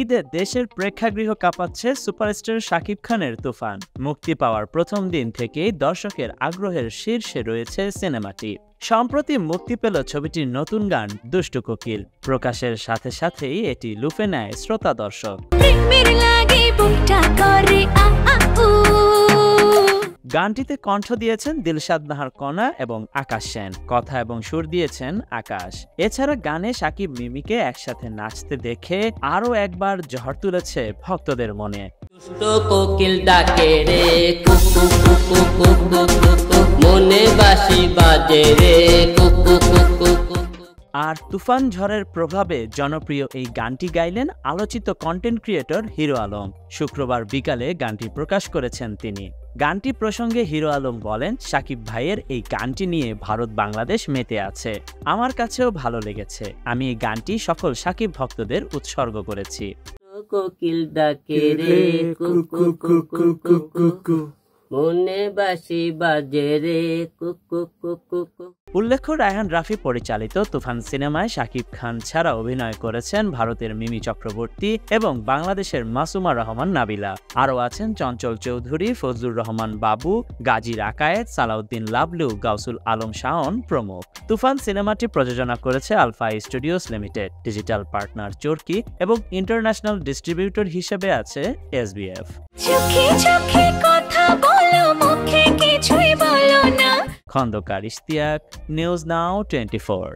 ঈদে দেশের প্রেক্ষাগৃহ কাঁপাচ্ছে সুপারস্টার শাকিব খানের তুফান। মুক্তি পাওয়ার প্রথম দিন থেকেই দর্শকের আগ্রহের শীর্ষে রয়েছে সিনেমাটি। সম্প্রতি মুক্তি পেল ছবিটির নতুন গান দুষ্টু কোকিল। প্রকাশের সাথে সাথেই এটি লুফে নেয় শ্রোতা দর্শক। গানটিতে কণ্ঠ দিয়েছেন দিলশাদ নাহার কণা এবং আকাশ সেন, কথা এবং সুর দিয়েছেন আকাশ। এছাড়া গানে শাকিব মিমিকে একসাথে নাচতে দেখে আরও একবার ঝড় তুলেছে ভক্তদের মনে। কোকিল ডাকে রে কুকু কুকু কুকু কুকু, মনে বাঁশি বাজে রে কুকু কুকু কুকু। আর তুফান ঝড়ের প্রভাবে জনপ্রিয় এই গানটি গাইলেন আলোচিত কন্টেন্ট ক্রিয়েটর হিরো আলম। শুক্রবার বিকালে গানটি প্রকাশ করেছেন তিনি। গানটি প্রসঙ্গে হিরো আলম বলেন, শাকিব ভাইয়ের এই গানটি নিয়ে ভারত বাংলাদেশ মেতে আছে। আমার কাছেও ভালো লেগেছে। আমি এই গানটি সকল শাকিব ভক্তদের উৎসর্গ করেছি। কোকিল ডাকে রে কুকু কুকু কুকু, মনে বাঁশি বাজে রে কুকু কুকু কুকু। উল্লেখ্য, রায়হান রাফি পরিচালিত তুফান সিনেমায় শাকিব খান ছাড়া অভিনয় করেছেন ভারতের মিমি চক্রবর্তী এবং বাংলাদেশের মাসুমা রহমান নাবিলা। আরও আছেন চঞ্চল চৌধুরী, ফজলুর রহমান বাবু, গাজী আকায়েত, সালাউদ্দিন লাবলু, গাউসুল আলম শাওন প্রমুখ। তুফান সিনেমাটি প্রযোজনা করেছে Alpha Studios Limited. Digital partner Chorki এবং ইন্টারন্যাশনাল ডিস্ট্রিবিউটর হিসেবে আছে SBF। Khandaker Ishtiaq, news now 24।